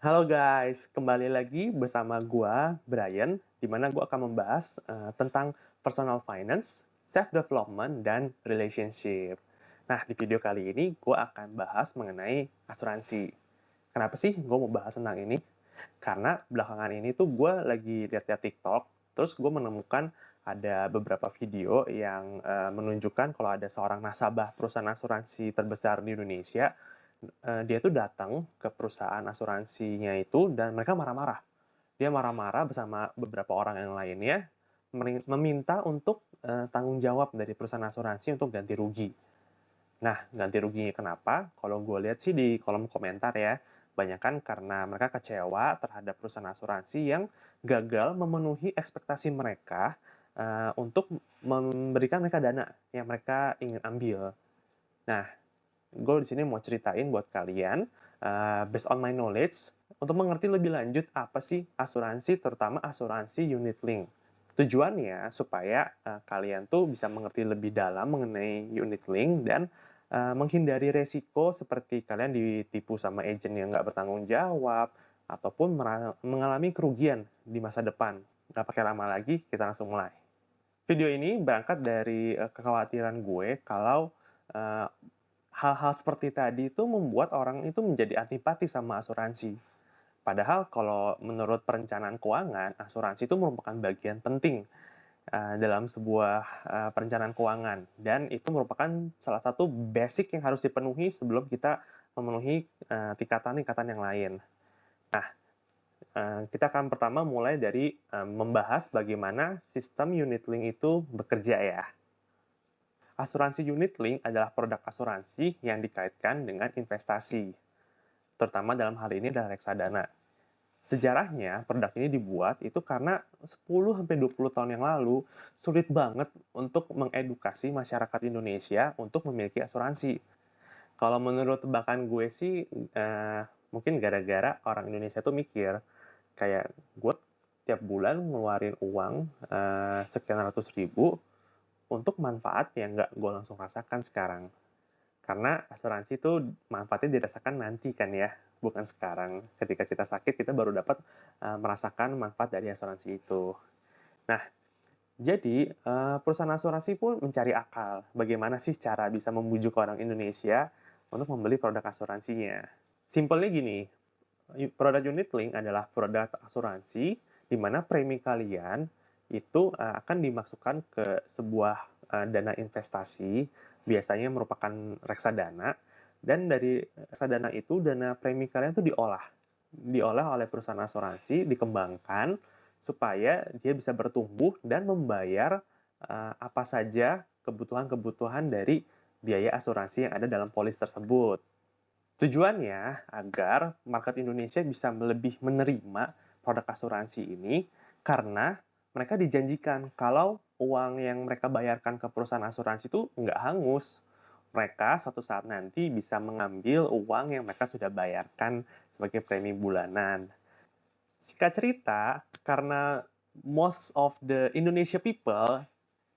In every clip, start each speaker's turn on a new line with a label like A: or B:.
A: Halo guys, kembali lagi bersama gua, Brian, di mana gua akan membahas tentang personal finance, self-development, dan relationship. Nah, di video kali ini gua akan bahas mengenai asuransi. Kenapa sih gua mau bahas tentang ini? Karena belakangan ini tuh gua lagi lihat-lihat TikTok, terus gua menemukan ada beberapa video yang menunjukkan kalau ada seorang nasabah perusahaan asuransi terbesar di Indonesia. Dia tuh datang ke perusahaan asuransinya itu dan mereka marah-marah. Dia marah-marah bersama beberapa orang yang lainnya, meminta untuk tanggung jawab dari perusahaan asuransi untuk ganti rugi. Nah, ganti ruginya kenapa? Kalau gue lihat sih di kolom komentar ya, banyakan karena mereka kecewa terhadap perusahaan asuransi yang gagal memenuhi ekspektasi mereka untuk memberikan mereka dana yang mereka ingin ambil. Nah, gue di sini mau ceritain buat kalian, based on my knowledge, untuk mengerti lebih lanjut apa sih asuransi, terutama asuransi unit link. Tujuannya supaya kalian tuh bisa mengerti lebih dalam mengenai unit link dan menghindari resiko seperti kalian ditipu sama agent yang nggak bertanggung jawab, ataupun mengalami kerugian di masa depan. Nggak pakai lama lagi, kita langsung mulai. Video ini berangkat dari kekhawatiran gue kalau eh, hal-hal seperti tadi itu membuat orang itu menjadi antipati sama asuransi. Padahal kalau menurut perencanaan keuangan, asuransi itu merupakan bagian penting dalam sebuah perencanaan keuangan. Dan itu merupakan salah satu basic yang harus dipenuhi sebelum kita memenuhi tingkatan-tingkatan yang lain. Nah, kita akan pertama mulai dari membahas bagaimana sistem unit link itu bekerja ya. Asuransi unit link adalah produk asuransi yang dikaitkan dengan investasi, terutama dalam hal ini adalah reksadana. Sejarahnya, produk ini dibuat itu karena 10-20 tahun yang lalu sulit banget untuk mengedukasi masyarakat Indonesia untuk memiliki asuransi. Kalau menurut tebakan gue sih, mungkin gara-gara orang Indonesia tuh mikir, kayak gue tiap bulan ngeluarin uang sekian ratus ribu untuk manfaat yang nggak gue langsung rasakan sekarang. Karena asuransi itu manfaatnya dirasakan nanti kan ya, bukan sekarang. Ketika kita sakit, kita baru dapat merasakan manfaat dari asuransi itu. Nah, jadi perusahaan asuransi pun mencari akal. Bagaimana sih cara bisa membujuk orang Indonesia untuk membeli produk asuransinya? Simpelnya gini, produk unit link adalah produk asuransi di mana premi kalian itu akan dimasukkan ke sebuah dana investasi, biasanya merupakan reksadana, dan dari reksadana itu dana premi kalian itu diolah oleh perusahaan asuransi, dikembangkan supaya dia bisa bertumbuh dan membayar apa saja kebutuhan-kebutuhan dari biaya asuransi yang ada dalam polis tersebut. Tujuannya agar market Indonesia bisa lebih menerima produk asuransi ini karena mereka dijanjikan kalau uang yang mereka bayarkan ke perusahaan asuransi itu nggak hangus. Mereka suatu saat nanti bisa mengambil uang yang mereka sudah bayarkan sebagai premi bulanan. Singkat cerita, karena most of the Indonesia people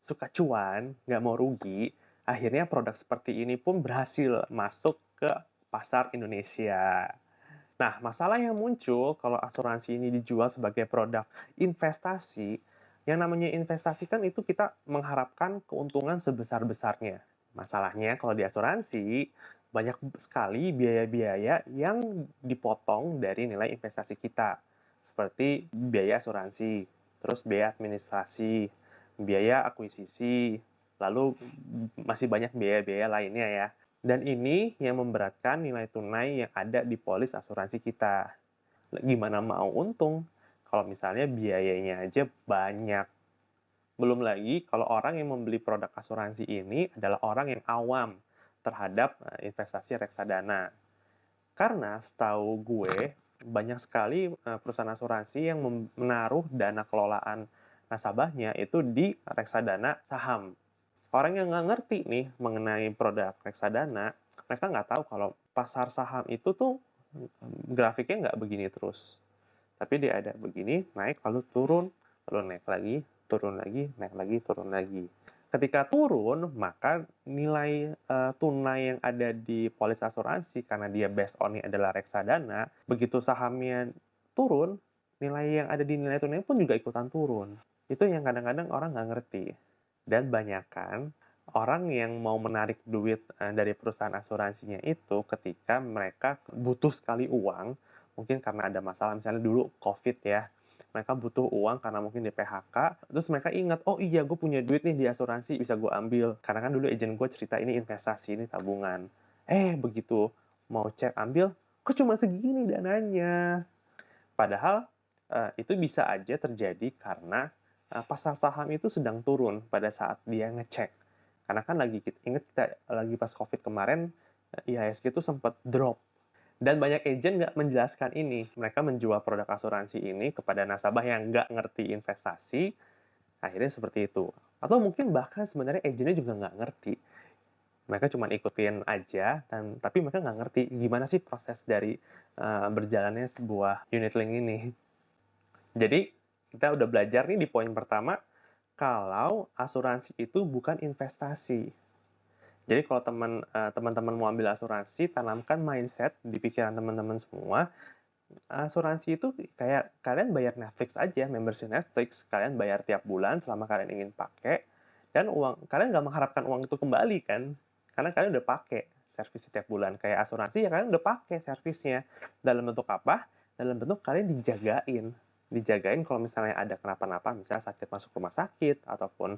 A: suka cuan, nggak mau rugi, akhirnya produk seperti ini pun berhasil masuk ke pasar Indonesia. Nah, masalah yang muncul kalau asuransi ini dijual sebagai produk investasi, yang namanya investasi kan itu kita mengharapkan keuntungan sebesar-besarnya. Masalahnya kalau di asuransi, banyak sekali biaya-biaya yang dipotong dari nilai investasi kita. Seperti biaya asuransi, terus biaya administrasi, biaya akuisisi, lalu masih banyak biaya-biaya lainnya ya. Dan ini yang memberatkan nilai tunai yang ada di polis asuransi kita. Gimana mau untung kalau misalnya biayanya aja banyak. Belum lagi kalau orang yang membeli produk asuransi ini adalah orang yang awam terhadap investasi reksadana. Karena setahu gue, banyak sekali perusahaan asuransi yang menaruh dana kelolaan nasabahnya itu di reksadana saham. Orang yang nggak ngerti nih mengenai produk reksadana, mereka nggak tahu kalau pasar saham itu tuh grafiknya nggak begini terus. Tapi dia ada begini, naik lalu turun, lalu naik lagi, turun lagi, naik lagi, turun lagi. Ketika turun, maka nilai, tunai yang ada di polis asuransi karena dia based on-nya adalah reksadana, begitu sahamnya turun, nilai yang ada di nilai tunai pun juga ikutan turun. Itu yang kadang-kadang orang nggak ngerti. Dan banyakan orang yang mau menarik duit, dari perusahaan asuransinya itu ketika mereka butuh sekali uang, mungkin karena ada masalah misalnya dulu Covid ya, mereka butuh uang karena mungkin di-PHK, terus mereka ingat, "Oh iya, gue punya duit nih di asuransi, bisa gue ambil." Karena kan dulu agen gue cerita, "Ini investasi, ini tabungan." Begitu mau cek ambil, kok cuma segini dananya? Padahal, itu bisa aja terjadi karena, pasar saham itu sedang turun pada saat dia ngecek. Karena kan ingat kita lagi pas Covid kemarin, IHSG itu sempat drop. Dan banyak agen nggak menjelaskan ini. Mereka menjual produk asuransi ini kepada nasabah yang nggak ngerti investasi, akhirnya seperti itu. Atau mungkin bahkan sebenarnya agennya juga nggak ngerti. Mereka cuma ikutin aja, tapi mereka nggak ngerti gimana sih proses dari berjalannya sebuah unit link ini. Jadi, kita udah belajar nih di poin pertama, kalau asuransi itu bukan investasi. Jadi kalau teman-teman mau ambil asuransi, tanamkan mindset di pikiran teman-teman semua, asuransi itu kayak kalian bayar Netflix aja, membership Netflix, kalian bayar tiap bulan selama kalian ingin pakai, dan kalian nggak mengharapkan uang itu kembali kan, karena kalian udah pakai servis setiap bulan. Kayak asuransi ya kalian udah pakai servisnya. Dalam bentuk apa? Dalam bentuk kalian dijagain. Dijagain kalau misalnya ada kenapa-napa, misalnya sakit masuk rumah sakit, ataupun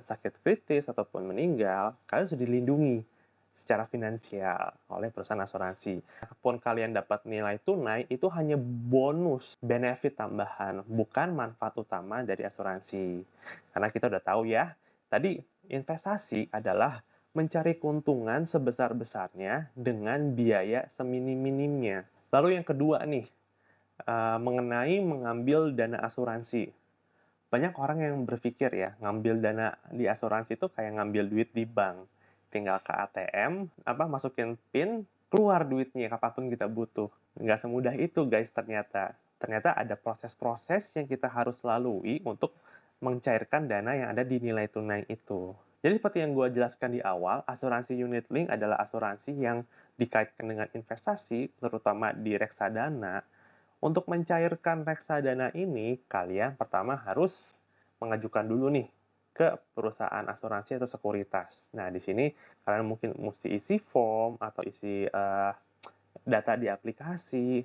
A: sakit kritis, ataupun meninggal, kalian sudah dilindungi secara finansial oleh perusahaan asuransi. Walaupun kalian dapat nilai tunai, itu hanya bonus, benefit tambahan, bukan manfaat utama dari asuransi. Karena kita udah tahu ya, tadi investasi adalah mencari keuntungan sebesar-besarnya dengan biaya seminim-minimnya. Lalu yang kedua nih, mengenai mengambil dana asuransi. Banyak orang yang berpikir ya, ngambil dana di asuransi itu kayak ngambil duit di bank. Tinggal ke ATM, masukin PIN, keluar duitnya kapanpun kita butuh. Nggak semudah itu guys ternyata. Ternyata ada proses-proses yang kita harus lalui untuk mencairkan dana yang ada di nilai tunai itu. Jadi seperti yang gue jelaskan di awal, asuransi unit link adalah asuransi yang dikaitkan dengan investasi, terutama di reksadana. Untuk mencairkan reksadana ini, kalian pertama harus mengajukan dulu nih ke perusahaan asuransi atau sekuritas. Nah, di sini kalian mungkin mesti isi form atau isi data di aplikasi.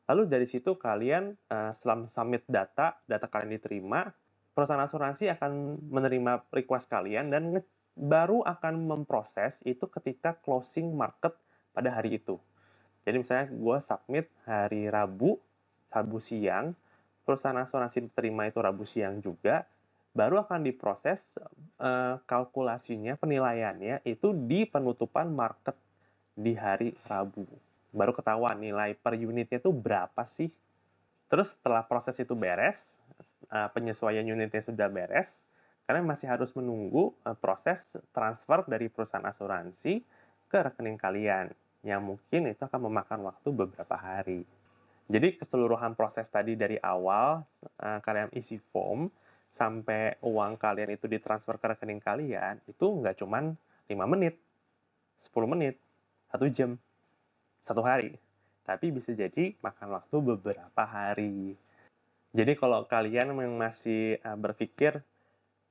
A: Lalu dari situ kalian setelah submit data kalian diterima, perusahaan asuransi akan menerima request kalian dan baru akan memproses itu ketika closing market pada hari itu. Jadi misalnya gue submit hari Rabu siang, perusahaan asuransi terima itu Rabu siang juga, baru akan diproses kalkulasinya, penilaiannya itu di penutupan market di hari Rabu. Baru ketahuan nilai per unitnya itu berapa sih. Terus setelah proses itu beres, penyesuaian unitnya sudah beres, kalian masih harus menunggu proses transfer dari perusahaan asuransi ke rekening kalian, yang mungkin itu akan memakan waktu beberapa hari. Jadi keseluruhan proses tadi dari awal kalian isi form sampai uang kalian itu ditransfer ke rekening kalian, itu nggak cuman 5 menit, 10 menit, 1 jam, 1 hari. Tapi bisa jadi makan waktu beberapa hari. Jadi kalau kalian yang masih berpikir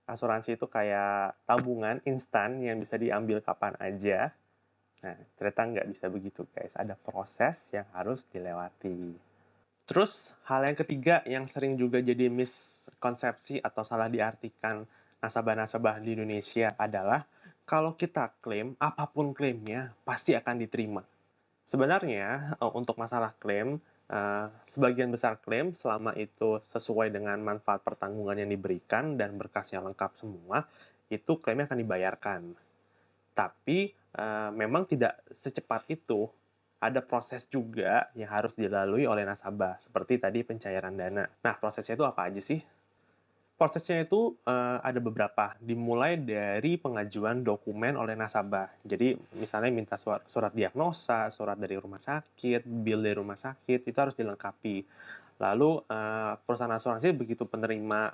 A: asuransi itu kayak tabungan instan yang bisa diambil kapan aja, nah ternyata nggak bisa begitu guys. Ada proses yang harus dilewati. Terus hal yang ketiga yang sering juga jadi miskonsepsi atau salah diartikan nasabah-nasabah di Indonesia adalah kalau kita klaim, apapun klaimnya pasti akan diterima. Sebenarnya untuk masalah klaim, sebagian besar klaim selama itu sesuai dengan manfaat pertanggungan yang diberikan dan berkasnya lengkap semua, itu klaimnya akan dibayarkan. Tapi memang tidak secepat itu. Ada proses juga yang harus dilalui oleh nasabah, seperti tadi pencairan dana. Nah, prosesnya itu apa aja sih? Prosesnya itu ada beberapa, dimulai dari pengajuan dokumen oleh nasabah. Jadi misalnya minta surat diagnosa, surat dari rumah sakit, bill dari rumah sakit, itu harus dilengkapi. Lalu perusahaan asuransi begitu penerima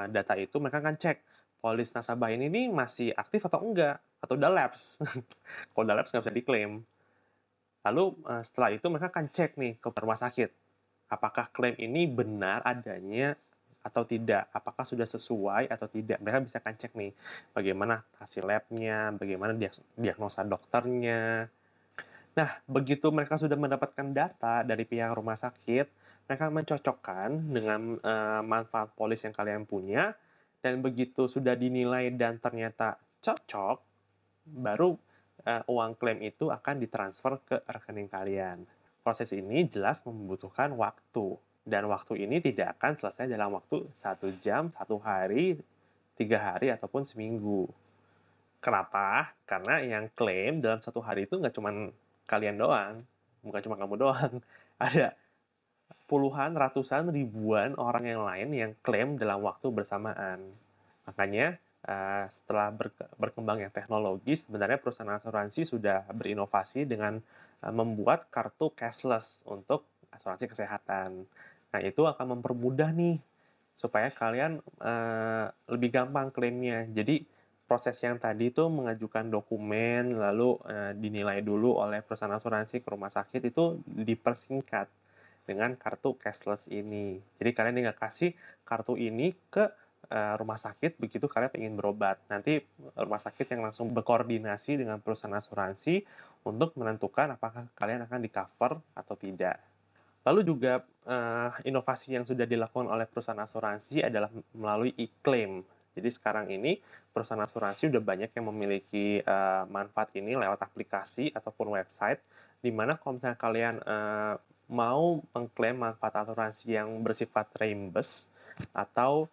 A: data itu, mereka akan cek polis nasabah ini nih masih aktif atau enggak, atau udah lapse. Kalau udah lapse nggak bisa diklaim. Lalu, setelah itu mereka akan cek nih ke rumah sakit, apakah klaim ini benar adanya atau tidak, apakah sudah sesuai atau tidak. Mereka bisa akan cek nih, bagaimana hasil lab-nya, bagaimana diagnosa dokternya. Nah, begitu mereka sudah mendapatkan data dari pihak rumah sakit, mereka mencocokkan dengan, manfaat polis yang kalian punya, dan begitu sudah dinilai dan ternyata cocok, baru, uang klaim itu akan ditransfer ke rekening kalian. Proses ini jelas membutuhkan waktu, dan waktu ini tidak akan selesai dalam waktu 1 jam, 1 hari, 3 hari, ataupun seminggu. Kenapa? Karena yang klaim dalam 1 hari itu nggak cuman kalian doang, bukan cuma kamu doang. Ada puluhan, ratusan, ribuan orang yang lain yang klaim dalam waktu bersamaan. Makanya, setelah berkembangnya teknologi, sebenarnya perusahaan asuransi sudah berinovasi dengan, membuat kartu cashless untuk asuransi kesehatan. Nah, itu akan mempermudah nih, supaya kalian, lebih gampang klaimnya. Jadi, proses yang tadi itu mengajukan dokumen, lalu, dinilai dulu oleh perusahaan asuransi ke rumah sakit, itu dipersingkat dengan kartu cashless ini. Jadi kalian tinggal kasih kartu ini ke, rumah sakit begitu kalian ingin berobat. Nanti rumah sakit yang langsung berkoordinasi dengan perusahaan asuransi untuk menentukan apakah kalian akan di-cover atau tidak. Lalu juga, inovasi yang sudah dilakukan oleh perusahaan asuransi adalah melalui e-claim. Jadi sekarang ini perusahaan asuransi udah banyak yang memiliki, manfaat ini lewat aplikasi ataupun website, di mana kalau misalnya kalian, mau mengklaim manfaat asuransi yang bersifat reimburse atau,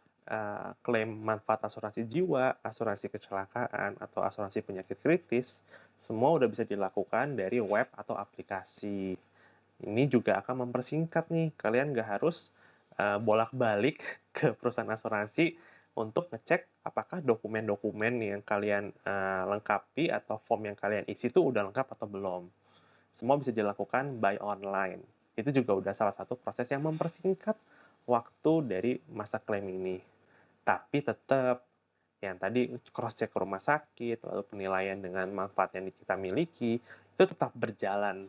A: klaim manfaat asuransi jiwa, asuransi kecelakaan, atau asuransi penyakit kritis, semua udah bisa dilakukan dari web atau aplikasi. Ini juga akan mempersingkat nih, kalian nggak harus, bolak-balik ke perusahaan asuransi untuk ngecek apakah dokumen-dokumen yang kalian, lengkapi atau form yang kalian isi itu udah lengkap atau belum. Semua bisa dilakukan by online. Itu juga udah salah satu proses yang mempersingkat waktu dari masa klaim ini. Tapi tetap, yang tadi cross check ke rumah sakit, lalu penilaian dengan manfaat yang kita miliki, itu tetap berjalan.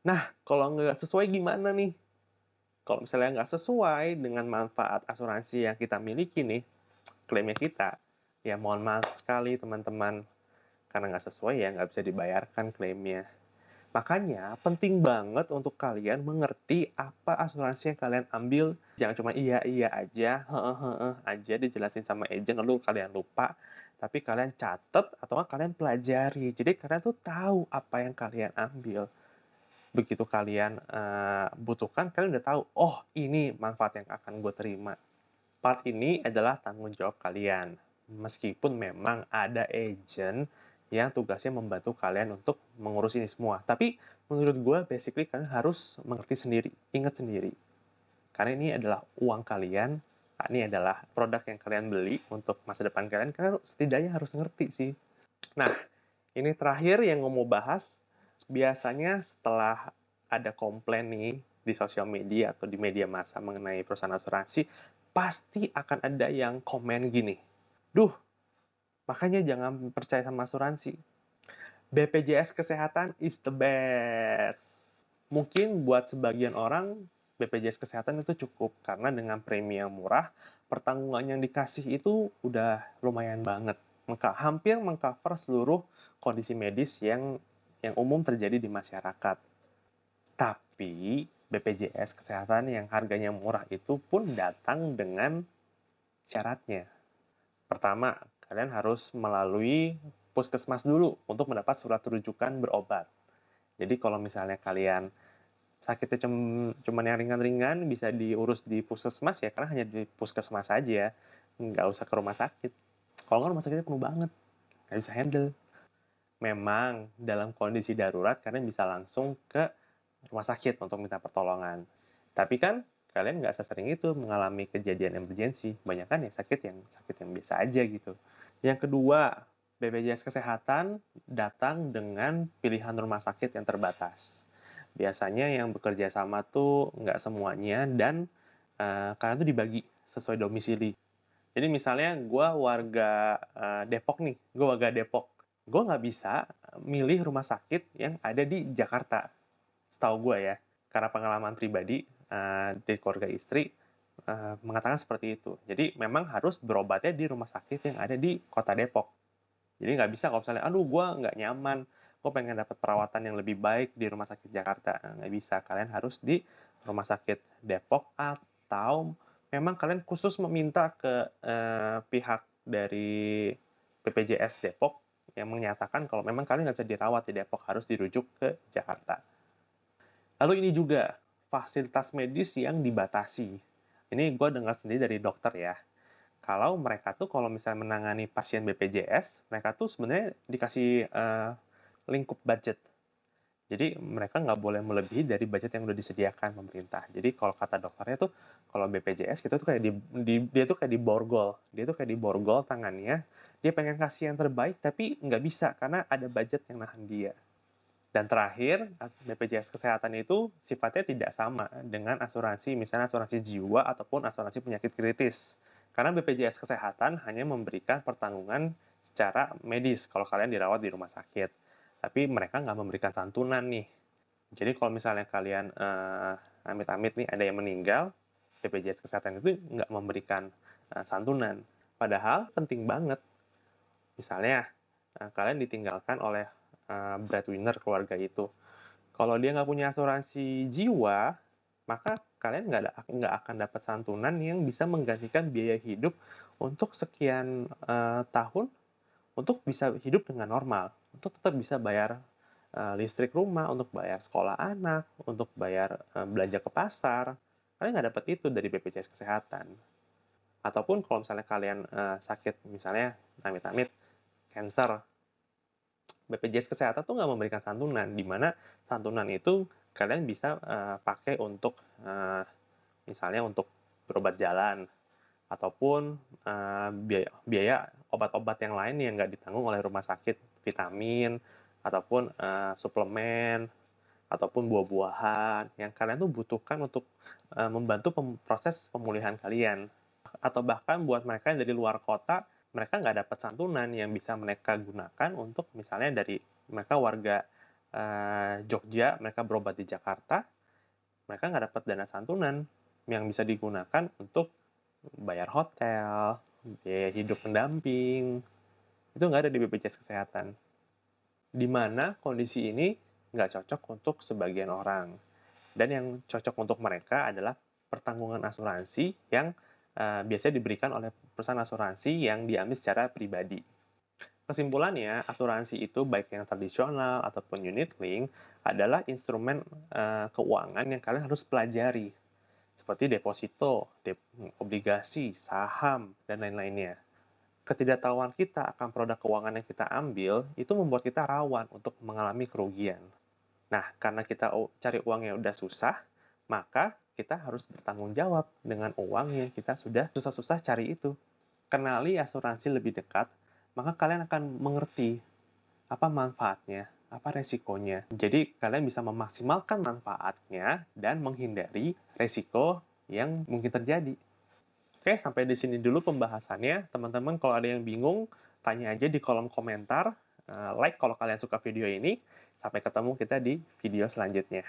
A: Nah, kalau nggak sesuai gimana nih? Kalau misalnya nggak sesuai dengan manfaat asuransi yang kita miliki nih, klaimnya kita, ya mohon maaf sekali teman-teman, karena nggak sesuai ya nggak bisa dibayarkan klaimnya. Makanya penting banget untuk kalian mengerti apa asuransi yang kalian ambil. Jangan cuma iya iya aja, heeh heeh aja dijelasin sama agent lalu kalian lupa. Tapi kalian catat atau nggak kalian pelajari. Jadi kalian tuh tahu apa yang kalian ambil. Begitu kalian, butuhkan, kalian udah tahu, "Oh, ini manfaat yang akan gue terima." Part ini adalah tanggung jawab kalian. Meskipun memang ada agent yang tugasnya membantu kalian untuk mengurus ini semua. Tapi menurut gue basically kalian harus mengerti sendiri, ingat sendiri. Karena ini adalah uang kalian, ini adalah produk yang kalian beli untuk masa depan kalian, kalian setidaknya harus ngerti sih. Nah, ini terakhir yang mau bahas, biasanya setelah ada komplain nih di sosial media atau di media massa mengenai perusahaan asuransi, pasti akan ada yang komen gini, "Duh, makanya jangan percaya sama asuransi. BPJS Kesehatan is the best." Mungkin buat sebagian orang, BPJS Kesehatan itu cukup, karena dengan premi yang murah, pertanggungan yang dikasih itu udah lumayan banget. Hampir mengcover seluruh kondisi medis yang umum terjadi di masyarakat. Tapi BPJS Kesehatan yang harganya murah itu pun datang dengan syaratnya. Pertama, kalian harus melalui puskesmas dulu untuk mendapat surat rujukan berobat. Jadi kalau misalnya kalian sakitnya cuma yang ringan-ringan, bisa diurus di puskesmas ya, karena hanya di puskesmas saja, nggak usah ke rumah sakit. Kalau nggak rumah sakitnya penuh banget, nggak bisa handle. Memang dalam kondisi darurat, kalian bisa langsung ke rumah sakit untuk minta pertolongan. Tapi kan kalian nggak sesering itu mengalami kejadian emergensi. Banyak kan yang sakit yang biasa aja gitu. Yang kedua, BPJS Kesehatan datang dengan pilihan rumah sakit yang terbatas. Biasanya yang bekerja sama tuh nggak semuanya dan kalian tuh dibagi sesuai domisili. Jadi misalnya gue warga Depok nih, gue warga Depok. Gue nggak bisa milih rumah sakit yang ada di Jakarta, setahu gue ya. Karena pengalaman pribadi dari keluarga istri mengatakan seperti itu. Jadi memang harus berobatnya di rumah sakit yang ada di kota Depok. Jadi nggak bisa kalau misalnya, aduh gue nggak nyaman, gue pengen dapat perawatan yang lebih baik di rumah sakit Jakarta. Nggak bisa, kalian harus di rumah sakit Depok atau memang kalian khusus meminta ke pihak dari BPJS Depok yang menyatakan kalau memang kalian nggak bisa dirawat di Depok, harus dirujuk ke Jakarta. Lalu ini juga fasilitas medis yang dibatasi. Ini gue dengar sendiri dari dokter ya. Kalau mereka tuh kalau misalnya menangani pasien BPJS, mereka tuh sebenarnya dikasih lingkup budget. Jadi mereka nggak boleh melebihi dari budget yang udah disediakan pemerintah. Jadi kalau kata dokternya tuh, kalau BPJS kita tuh kayak dia tuh kayak diborgol. Dia tuh kayak diborgol tangannya. Dia pengen kasih yang terbaik, tapi nggak bisa karena ada budget yang nahan dia. Dan terakhir, BPJS Kesehatan itu sifatnya tidak sama dengan asuransi, misalnya asuransi jiwa ataupun asuransi penyakit kritis. Karena BPJS Kesehatan hanya memberikan pertanggungan secara medis kalau kalian dirawat di rumah sakit. Tapi mereka nggak memberikan santunan nih. Jadi kalau misalnya kalian amit-amit nih ada yang meninggal, BPJS Kesehatan itu nggak memberikan santunan. Padahal penting banget. Misalnya kalian ditinggalkan oleh breadwinner keluarga itu. Kalau dia nggak punya asuransi jiwa, maka kalian nggak akan dapat santunan yang bisa menggantikan biaya hidup untuk sekian tahun untuk bisa hidup dengan normal, untuk tetap bisa bayar listrik rumah, untuk bayar sekolah anak, untuk bayar belanja ke pasar. Kalian nggak dapat itu dari BPJS Kesehatan. Ataupun kalau misalnya kalian sakit, misalnya amit-amit cancer, BPJS Kesehatan tuh nggak memberikan santunan, di mana santunan itu kalian bisa pakai untuk misalnya untuk berobat jalan ataupun biaya, biaya obat-obat yang lain yang nggak ditanggung oleh rumah sakit, vitamin ataupun suplemen ataupun buah-buahan yang kalian tuh butuhkan untuk membantu proses pemulihan kalian. Atau bahkan buat mereka yang dari luar kota, mereka nggak dapat santunan yang bisa mereka gunakan untuk misalnya dari mereka warga Jogja, mereka berobat di Jakarta, mereka nggak dapat dana santunan yang bisa digunakan untuk bayar hotel, biaya hidup pendamping, itu nggak ada di BPJS Kesehatan. Di mana kondisi ini nggak cocok untuk sebagian orang. Dan yang cocok untuk mereka adalah pertanggungan asuransi yang biasanya diberikan oleh perusahaan asuransi yang diambil secara pribadi. Kesimpulannya, asuransi itu baik yang tradisional ataupun unit link adalah instrumen keuangan yang kalian harus pelajari, seperti deposito, obligasi, saham, dan lain-lainnya. Ketidaktahuan kita akan produk keuangan yang kita ambil itu membuat kita rawan untuk mengalami kerugian. Nah, karena kita cari uangnya udah susah, maka kita harus bertanggung jawab dengan uang yang kita sudah susah-susah cari itu. Kenali asuransi lebih dekat, maka kalian akan mengerti apa manfaatnya, apa resikonya. Jadi, kalian bisa memaksimalkan manfaatnya dan menghindari resiko yang mungkin terjadi. Oke, sampai di sini dulu pembahasannya. Teman-teman, kalau ada yang bingung, tanya aja di kolom komentar. Like kalau kalian suka video ini. Sampai ketemu kita di video selanjutnya.